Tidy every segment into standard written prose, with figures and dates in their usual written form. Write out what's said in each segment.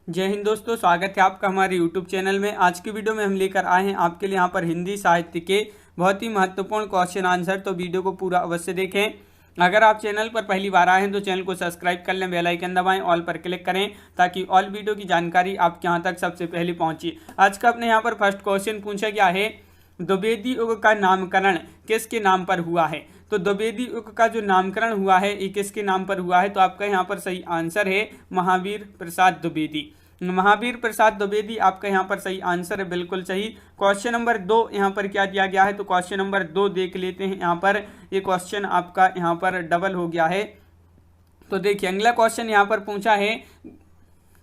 जय हिंद दोस्तों, स्वागत है आपका हमारे YouTube चैनल में। आज की वीडियो में हम लेकर आए हैं आपके लिए यहाँ पर हिंदी साहित्य के बहुत ही महत्वपूर्ण क्वेश्चन आंसर। तो वीडियो को पूरा अवश्य देखें। अगर आप चैनल पर पहली बार आए हैं तो चैनल को सब्सक्राइब कर लें, बेल आइकन दबाएं, ऑल पर क्लिक करें ताकि ऑल वीडियो की जानकारी आपके यहाँ तक सबसे पहले पहुँचे। आज का अपने यहाँ पर फर्स्ट क्वेश्चन पूछा गया है, द्विवेदी युग का नामकरण किसके नाम पर हुआ है। तो द्विवेदी युग का जो नामकरण हुआ है ये किसके नाम पर हुआ है। तो आपका यहाँ पर सही आंसर है महावीर प्रसाद द्विवेदी। महावीर प्रसाद द्विवेदी आपका यहाँ पर सही आंसर है, बिल्कुल सही। क्वेश्चन नंबर 2 यहाँ पर क्या दिया गया है, तो क्वेश्चन नंबर 2 देख लेते हैं। यहाँ पर ये क्वेश्चन आपका यहाँ पर डबल हो गया है। तो देखिए अगला क्वेश्चन यहाँ पर पूछा है,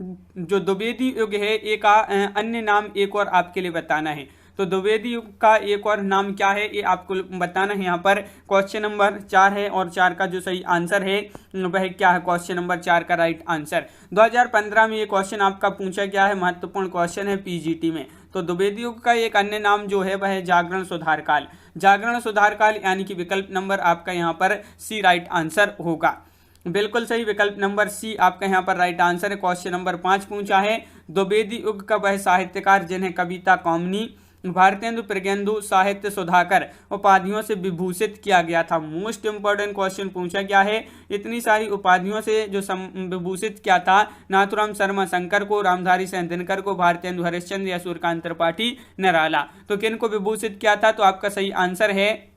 जो द्विवेदी युग है एक अन्य नाम एक और आपके लिए बताना है। तो द्विवेदी युग का एक और नाम क्या है ये आपको बताना है। यहाँ पर क्वेश्चन नंबर 4 है और 4 का जो सही आंसर है वह क्या है, क्वेश्चन नंबर 4 का राइट आंसर। 2015 में ये क्वेश्चन आपका पूछा गया है, महत्वपूर्ण क्वेश्चन है पीजीटी में। तो द्विवेदी युग का एक अन्य नाम जो है वह है जागरण सुधार काल। जागरण सुधार काल यानी कि विकल्प नंबर आपका यहाँ पर सी राइट आंसर होगा, बिल्कुल सही। विकल्प नंबर सी आपका यहाँ पर राइट आंसर है। क्वेश्चन नंबर 5 पूछा है, द्विवेदी युग का वह साहित्यकार जिन्हें कविता कौमुदी, भारतेंदु, प्रज्ञेंदु, साहित्य सुधाकर उपाधियों से विभूषित किया गया था। मोस्ट इंपॉर्टेंट क्वेश्चन पूछा गया है, इतनी सारी उपाधियों से जो विभूषित किया था, नाथुराम शर्मा शंकर को, रामधारी सिंह दिनकर को, भारतेंदु हरिश्चंद्र या सूर्यकांत त्रिपाठी निराला। तो किन को विभूषित किया था, तो आपका सही आंसर है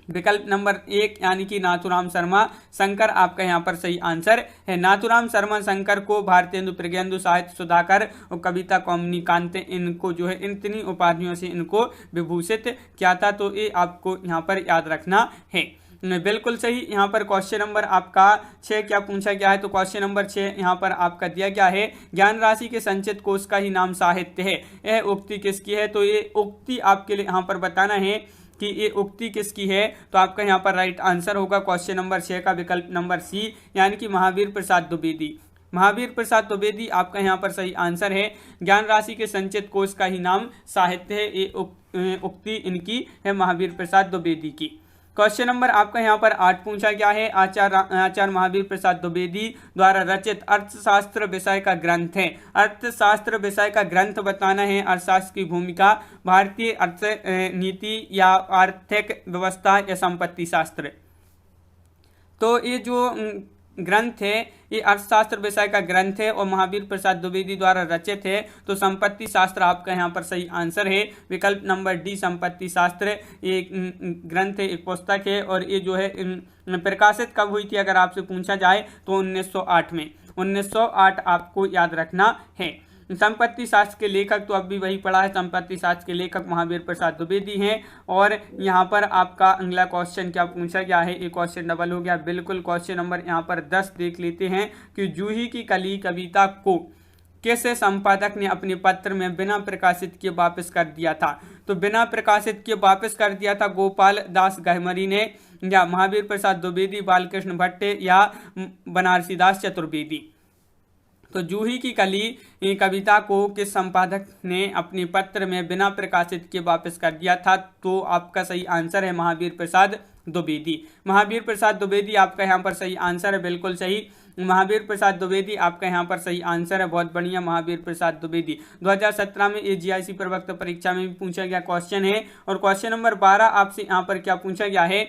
विकल्प नंबर 1 यानी कि नाथुराम शर्मा शंकर आपका यहाँ पर सही आंसर है। नाथुराम शर्मा शंकर को भारतेंदु, प्रज्ञेंदु, साहित्य सुधाकर और कविता कौमुदी कांते, इनको जो है इतनी उपाधियों से इनको विभूषित किया था। तो ये आपको यहाँ पर याद रखना है, बिल्कुल सही। यहाँ पर क्वेश्चन नंबर आपका 6 क्या पूछा गया है, तो क्वेश्चन नंबर 6 यहाँ पर आपका दिया गया है, ज्ञान राशि के संचित कोश का ही नाम साहित्य है, यह उक्ति किसकी है। तो ये उक्ति आपके लिए यहाँ पर बताना है कि ये उक्ति किसकी है। तो आपका यहाँ पर राइट आंसर होगा क्वेश्चन नंबर 6 का विकल्प नंबर सी यानी कि महावीर प्रसाद द्विवेदी। महावीर प्रसाद द्विवेदी आपका यहाँ पर सही आंसर है। ज्ञान राशि के संचित कोश का ही नाम साहित्य है, ये उक्ति इनकी है महावीर प्रसाद द्विवेदी की। क्वेश्चन नंबर आपका यहाँ पर 8 पूछा गया है, आचार्य महावीर प्रसाद द्विवेदी द्वारा रचित अर्थशास्त्र विषय का ग्रंथ है। अर्थशास्त्र विषय का ग्रंथ बताना है, अर्थशास्त्र की भूमिका, भारतीय अर्थ नीति या आर्थिक व्यवस्था या संपत्ति शास्त्र। तो ये जो ग्रंथ है ये अर्थशास्त्र विषय का ग्रंथ है और महावीर प्रसाद द्विवेदी द्वारा रचित है। तो संपत्ति शास्त्र आपका यहाँ पर सही आंसर है, विकल्प नंबर डी संपत्ति शास्त्र। ये ग्रंथ है, एक पुस्तक है और ये जो है प्रकाशित कब हुई थी अगर आपसे पूछा जाए तो 1908 में। 1908 आपको याद रखना है। संपत्ति शास्त्र के लेखक तो अब भी वही पढ़ा है, संपत्ति शास्त्र के लेखक महावीर प्रसाद द्विवेदी हैं। और यहाँ पर आपका अगला क्वेश्चन क्या पूछा गया है, एक क्वेश्चन डबल हो गया, बिल्कुल। क्वेश्चन नंबर यहाँ पर 10 देख लेते हैं कि जूही की कली कविता को किस संपादक ने अपने पत्र में बिना प्रकाशित किए वापस कर दिया था। तो बिना प्रकाशित किए वापस कर दिया था गोपाल दास गहमरी ने, या महावीर प्रसाद द्विवेदी, बालकृष्ण भट्ट या बनारसीदास चतुर्वेदी। तो जूही की कली कविता को किस संपादक ने अपने पत्र में बिना प्रकाशित किए वापस कर दिया था। तो आपका सही आंसर है महावीर प्रसाद द्विवेदी। महावीर प्रसाद द्विवेदी आपका यहाँ पर सही आंसर है, बिल्कुल सही। महावीर प्रसाद द्विवेदी आपका यहाँ पर सही आंसर है, बहुत बढ़िया। महावीर प्रसाद द्विवेदी 2017 में AGIC प्रवक्ता परीक्षा में भी पूछा गया क्वेश्चन है। और क्वेश्चन नंबर 12 आपसे यहाँ पर क्या पूछा गया है,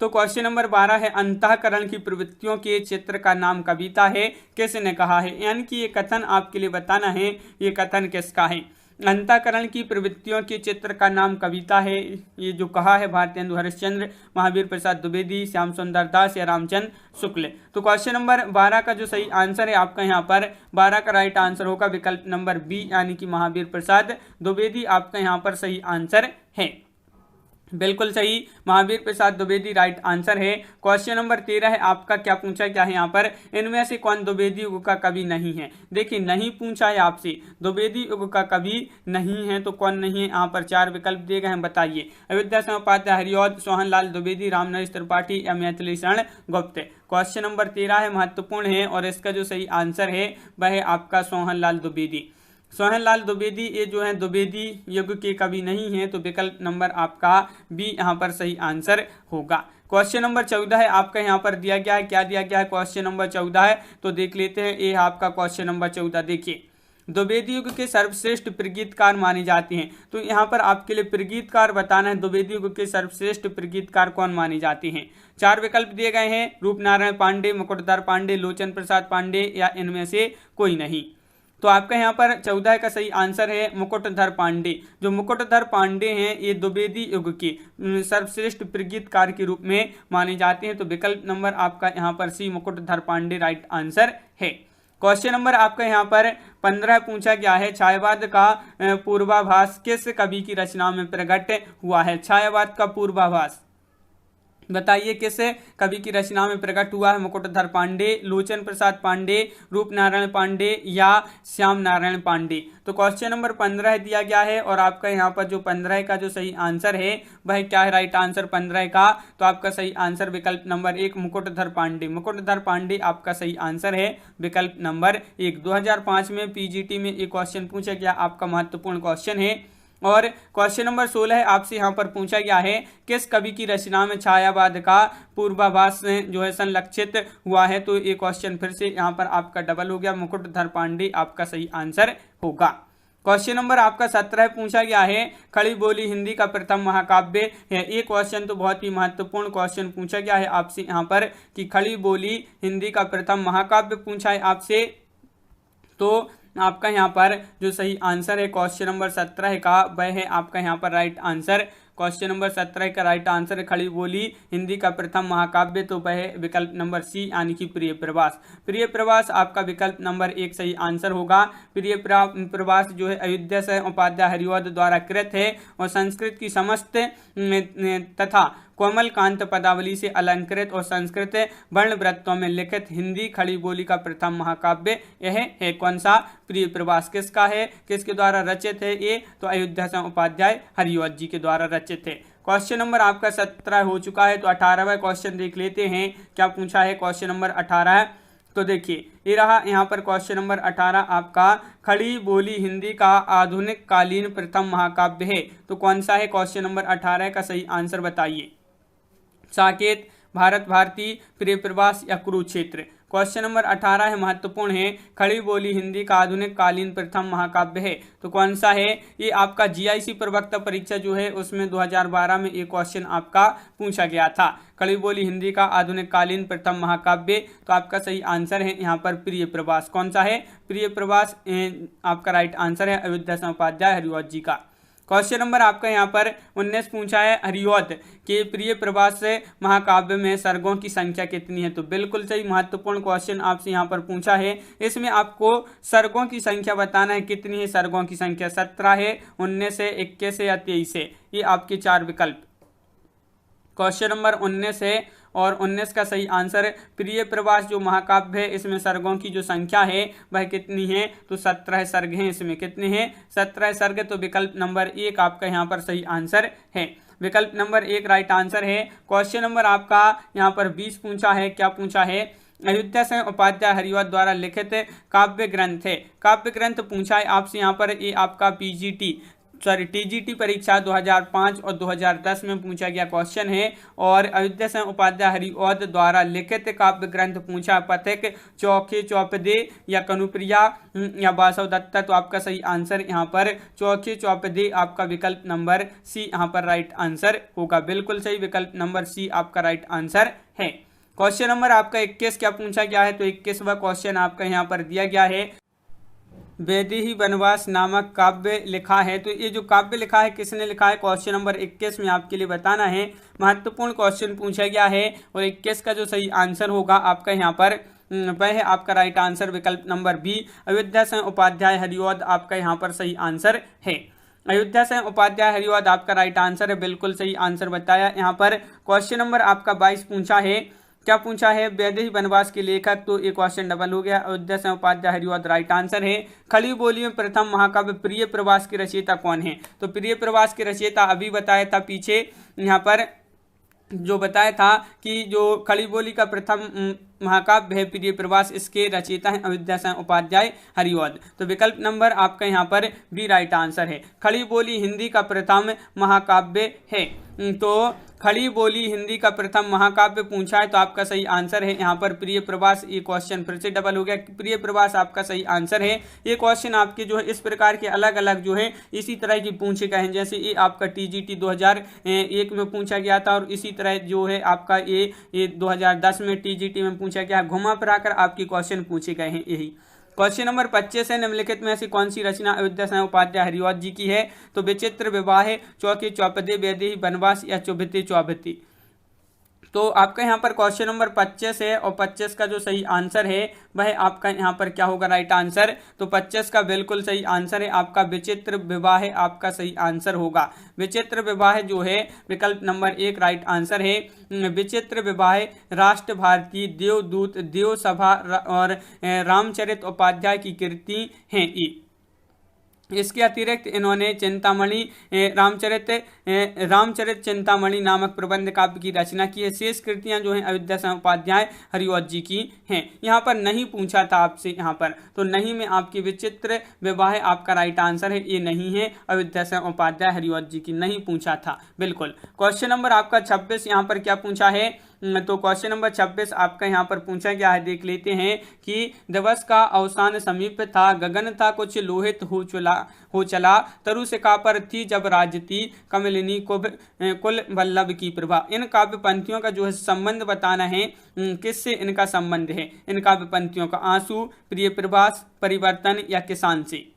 तो क्वेश्चन नंबर 12 है, अंतःकरण की प्रवृत्तियों के चित्र का नाम कविता है, किसने कहा है। यानी कि ये कथन आपके लिए बताना है, ये कथन किसका है। अंतःकरण की प्रवृत्तियों के चित्र का नाम कविता है, ये जो कहा है भारतेंदु हरिश्चंद्र, महावीर प्रसाद द्विवेदी, श्याम सुंदर दास या रामचंद्र शुक्ल। तो क्वेश्चन नंबर 12 का जो सही आंसर है आपका यहाँ पर 12 का राइट आंसर होगा, विकल्प नंबर बी यानी कि महावीर प्रसाद द्विवेदी आपका यहाँ पर सही आंसर है, बिल्कुल सही। महावीर प्रसाद द्विवेदी राइट आंसर है। क्वेश्चन नंबर 13 है आपका, क्या पूछा क्या है यहाँ पर, इनमें से कौन द्विवेदी युग का कवि नहीं है। देखिए नहीं पूछा है आपसे, द्विवेदी युग का कवि नहीं है तो कौन नहीं है। यहाँ पर 4 विकल्प दिए गए हैं, बताइए। अयोध्या सिंह उपाध्याय, हरिऔध, सोहनलाल द्विवेदी, रामनरेश त्रिपाठी या मैथिली शरण गुप्त। क्वेश्चन नंबर 13 है, महत्वपूर्ण है और इसका जो सही आंसर है वह है आपका सोहनलाल द्विवेदी। सोहनलाल द्विवेदी ये जो है द्विवेदी युग के कवि नहीं है, तो विकल्प नंबर आपका बी यहाँ पर सही आंसर होगा। क्वेश्चन नंबर 14 है आपका, यहाँ पर दिया गया है, क्या दिया गया है, क्वेश्चन नंबर 14 है, तो देख लेते हैं। ये आपका क्वेश्चन नंबर 14, देखिए द्विवेदी युग के सर्वश्रेष्ठ प्रगीतकार माने जाते हैं। तो यहाँ पर आपके लिए प्रगीतकार बताना है, द्विवेदी युग के सर्वश्रेष्ठ प्रगीतकार कौन माने जाते हैं। 4 विकल्प दिए गए हैं, रूपनारायण पांडे, मुकुटधर पांडे, लोचन प्रसाद पांडे या इनमें से कोई नहीं। तो आपका यहाँ पर 14 का सही आंसर है मुकुटधर पांडे। जो मुकुटधर पांडे हैं ये द्विवेदी युग के सर्वश्रेष्ठ प्रगीतकार के रूप में माने जाते हैं। तो विकल्प नंबर आपका यहाँ पर सी मुकुटधर पांडे राइट आंसर है। क्वेश्चन नंबर आपका यहाँ पर 15 पूछा गया है, छायावाद का पूर्वाभास किस कवि की रचना में प्रकट हुआ है। छायावाद का पूर्वाभास बताइए किस कवि की रचना में प्रकट हुआ है। मुकुटधर पांडे, लोचन प्रसाद पांडे, रूपनारायण पांडे या श्याम नारायण पांडे। तो क्वेश्चन नंबर 15 दिया गया है और आपका यहाँ पर जो 15 का जो सही आंसर है वह क्या है राइट आंसर 15 का। तो आपका सही आंसर विकल्प नंबर 1 मुकुटधर पांडे। मुकुटधर पांडे आपका सही आंसर है विकल्प नंबर 1। 2005 में पीजीटी में एक क्वेश्चन पूछा गया, आपका महत्वपूर्ण क्वेश्चन है। और क्वेश्चन नंबर 16 आपसे यहाँ पर पूछा गया है, किस कवि की रचना में छायावाद का पूर्वाभास जो है संलक्षित हुआ है। तो ये क्वेश्चन फिर से यहाँ पर आपका डबल हो गया, मुकुटधर पांडे आपका सही आंसर होगा। क्वेश्चन नंबर आपका 17 पूछा गया है, खड़ी बोली हिंदी का प्रथम महाकाव्य है। ये क्वेश्चन तो बहुत ही महत्वपूर्ण क्वेश्चन पूछा गया है आपसे यहाँ पर कि खड़ी बोली हिंदी का प्रथम महाकाव्य पूछा है आपसे। तो आपका यहाँ पर जो सही आंसर है क्वेश्चन नंबर 17 का वह है आपका यहाँ पर राइट आंसर। क्वेश्चन नंबर 17 का राइट आंसर है खड़ी बोली हिंदी का प्रथम महाकाव्य, तो वह है विकल्प नंबर सी यानी कि प्रिय प्रवास। प्रिय प्रवास आपका विकल्प नंबर 1 सही आंसर होगा। प्रिय प्रवास जो है अयोध्या से उपाध्याय हरिवध द्वारा कृत है और संस्कृत की समस्त तथा कोमल कांत पदावली से अलंकृत और संस्कृत वर्णवृत्तों में लिखित हिंदी खड़ी बोली का प्रथम महाकाव्य यह है। कौन सा? प्रिय प्रवास। किसका है, किसके द्वारा रचित है ये? तो अयोध्या से उपाध्याय हरिवध जी के द्वारा रचित है। क्वेश्चन नंबर आपका 17 हो चुका है, तो 18वां क्वेश्चन देख लेते हैं क्या पूछा है। क्वेश्चन नंबर 18 तो देखिए ये रहा यहाँ पर क्वेश्चन नंबर 18 आपका, खड़ी बोली हिंदी का आधुनिक कालीन प्रथम महाकाव्य है। तो कौन सा है? क्वेश्चन नंबर 18 का सही आंसर बताइए। साकेत, भारत भारती, प्रिय प्रवास या कुरुक्षेत्र। क्वेश्चन नंबर 18 है, महत्वपूर्ण है, खड़ी बोली हिंदी का आधुनिक कालीन प्रथम महाकाव्य है। तो कौन सा है? ये आपका जीआईसी प्रवक्ता परीक्षा जो है उसमें 2012 में ये क्वेश्चन आपका पूछा गया था, खड़ी बोली हिंदी का आधुनिक कालीन प्रथम महाकाव्य। तो आपका सही आंसर है यहाँ पर प्रिय प्रवास। कौन सा है? प्रिय प्रवास आपका राइट आंसर है अयोध्या से उपाध्याय हरिवध जी का। क्वेश्चन नंबर आपका यहाँ पर 19 पूछा है, हरिवध के प्रिय प्रवास महाकाव्य में सर्गों की संख्या कितनी है। तो बिल्कुल सही, महत्वपूर्ण क्वेश्चन आपसे यहाँ पर पूछा है। इसमें आपको सर्गों की संख्या बताना है, कितनी है सर्गों की संख्या, 17 है, 19 है, 21 है या 23 है। ये आपके 4 विकल्प। क्वेश्चन नंबर 19 है और 19 का सही आंसर प्रिय प्रवास जो महाकाव्य है इसमें सर्गों की जो संख्या है वह कितनी है। तो 17 सर्ग हैं। इसमें कितने हैं? 17 सर्ग। तो विकल्प नंबर 1 आपका यहाँ पर सही आंसर है। विकल्प नंबर 1 राइट आंसर है। क्वेश्चन नंबर आपका यहाँ पर 20 पूछा है, क्या पूछा है? अयोध्या से उपाध्याय हरिवध द्वारा लिखित काव्य ग्रंथ है। काव्य ग्रंथ पूछा है आपसे यहाँ पर, ये आपका टीजीटी परीक्षा 2005 और 2010 में पूछा गया क्वेश्चन है। और अयोध्या से उपाध्याय हरिवध द्वारा लिखित काव्य ग्रंथ पूछा, पथिक, चौखे चौपदे या कनुप्रिया या वासव दत्ता। तो आपका सही आंसर यहाँ पर चौखे चौपदे आपका विकल्प नंबर सी यहाँ पर राइट आंसर होगा। बिल्कुल सही, विकल्प नंबर सी आपका राइट आंसर है। क्वेश्चन नंबर आपका 21 क्या पूछा गया है? तो 21वां क्वेश्चन आपका यहाँ पर दिया गया है, वैदेही वनवास नामक काव्य लिखा है। तो ये जो काव्य लिखा है किसने लिखा है? क्वेश्चन नंबर 21 में आपके लिए बताना है। महत्वपूर्ण क्वेश्चन पूछा गया है और 21 का जो सही आंसर होगा आपका यहाँ पर वह है आपका राइट आंसर विकल्प नंबर बी, अयोध्या से उपाध्याय हरिवध आपका यहाँ पर सही आंसर है। अयोध्या से उपाध्याय हरिवध आपका राइट आंसर है। बिल्कुल सही आंसर बताया यहाँ पर। क्वेश्चन नंबर आपका 22 पूछा है, क्या पूछा है? वैदेही वनवास के लेखक। तो एक क्वेश्चन डबल हो गया, अयोध्या से उपाध्याय हरिवध राइट आंसर है। खड़ी बोली में प्रथम महाकाव्य प्रिय प्रवास के रचयिता कौन है? तो प्रिय प्रवास के रचयिता अभी बताया था पीछे यहाँ पर जो बताया था कि जो खड़ी बोली का प्रथम महाकाव्य है प्रिय प्रवास, इसके रचयिता हैं अयोध्या से उपाध्याय हरिवध। तो विकल्प नंबर आपका यहाँ पर बी राइट आंसर है। खड़ी बोली हिंदी का प्रथम महाकाव्य है। तो खड़ी बोली हिंदी का प्रथम महाकाव्य पूछा है, तो आपका सही आंसर है यहाँ पर प्रिय प्रवास। ये क्वेश्चन फिर से डबल हो गया, प्रिय प्रवास आपका सही आंसर है। ये क्वेश्चन आपके जो है इस प्रकार के अलग अलग जो है इसी तरह की पूछे गए हैं, जैसे ये आपका टीजीटी 2001 में पूछा गया था, और इसी तरह जो है आपका ये 2010 में टीजीटी में पूछा गया। घुमा फिराकर आपके क्वेश्चन पूछे गए हैं यही। क्वेश्चन नंबर 25 है, निम्नलिखित में ऐसी कौन सी रचना अयोध्या सिंह उपाध्याय हरिवंश जी की है? तो विचित्र विवाह, चौके चौपदे, वैदेही वनवास या चौभिते चौभिती। तो आपका यहाँ पर क्वेश्चन नंबर 25 है, और 25 का जो सही आंसर है वह आपका यहाँ पर क्या होगा राइट आंसर? तो 25 का बिल्कुल सही आंसर है आपका विचित्र विवाह आपका सही आंसर होगा। विचित्र विवाह जो है विकल्प नंबर 1 राइट आंसर है। विचित्र विवाह राष्ट्र भारती, देवदूत, देव सभा और रामचरित उपाध्याय की कृति हैं ये। इसके अतिरिक्त इन्होंने चिंतामणि रामचरित चिंतामणि नामक प्रबंध काव्य की रचना की है। शेष कृतियां जो हैं अयोध्या सिंह उपाध्याय हरिवंश जी की हैं। यहाँ पर नहीं पूछा था आपसे, यहाँ पर तो नहीं में आपकी विचित्र विवाह आपका राइट आंसर है, ये नहीं है अयोध्या सिंह उपाध्याय हरिवंश जी की, नहीं पूछा था बिल्कुल। क्वेश्चन नंबर आपका 26 यहाँ पर क्या पूछा है? तो क्वेश्चन नंबर 26 आपका यहाँ पर पूछा गया है, देख लेते हैं कि दिवस का अवसान समीप था, गगन था कुछ लोहित हो चला, तरु सिका पर थी जब राजती, कमलिनी कुल वल्लभ की प्रभा। इन काव्य पंक्तियों का जो है संबंध बताना है, किससे इनका संबंध है? इन काव्य पंक्तियों का आंसू, प्रिय प्रवास, परिवर्तन या किसान से।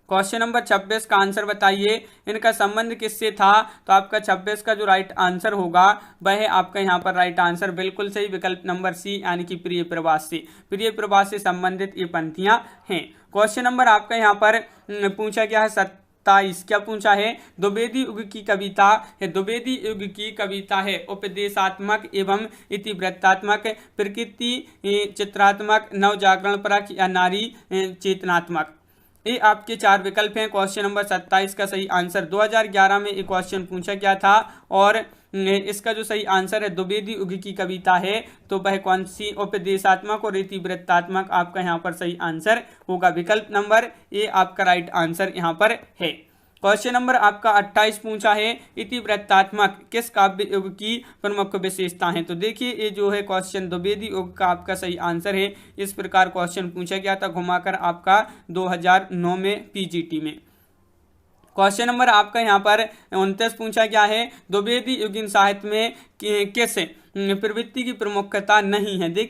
क्वेश्चन नंबर 26 का आंसर बताइए, इनका संबंध किससे था? तो आपका 26 का जो राइट आंसर होगा वह आपका यहाँ पर राइट आंसर बिल्कुल सही विकल्प नंबर सी यानी कि प्रिय प्रवास से। प्रिय प्रवास से संबंधित ये पंक्तियां हैं। क्वेश्चन नंबर आपका यहाँ पर पूछा गया है 27, क्या पूछा है? द्विवेदी युग की कविता है। द्विवेदी युग की कविता है उपदेशात्मक एवं इतिवृत्तात्मक, प्रकृति चित्रात्मक, नवजागरण परक या नारी चेतनात्मक। ये आपके 4 विकल्प हैं। क्वेश्चन नंबर 27 का सही आंसर 2011 में एक क्वेश्चन पूछा गया था, और इसका जो सही आंसर है द्विवेदी युग की कविता है, तो वह कौन सी? उपदेशात्मक और इतिवृत्तात्मक आपका यहाँ पर सही आंसर होगा। विकल्प नंबर ए आपका राइट आंसर यहाँ पर है। क्वेश्चन नंबर आपका 28 पूछा है, इतिवृत्तात्मक किस काव्य युग की प्रमुख विशेषता है? तो देखिए ये जो है क्वेश्चन द्विवेदी युग का आपका सही आंसर है। इस प्रकार क्वेश्चन पूछा गया था घुमाकर आपका 2009 में पीजीटी में। क्वेश्चन नंबर आपका यहाँ पर 29 पूछा गया है, द्विवेदी युगीन साहित्य में किस प्रवृत्ति की प्रमुखता नहीं है? देखिए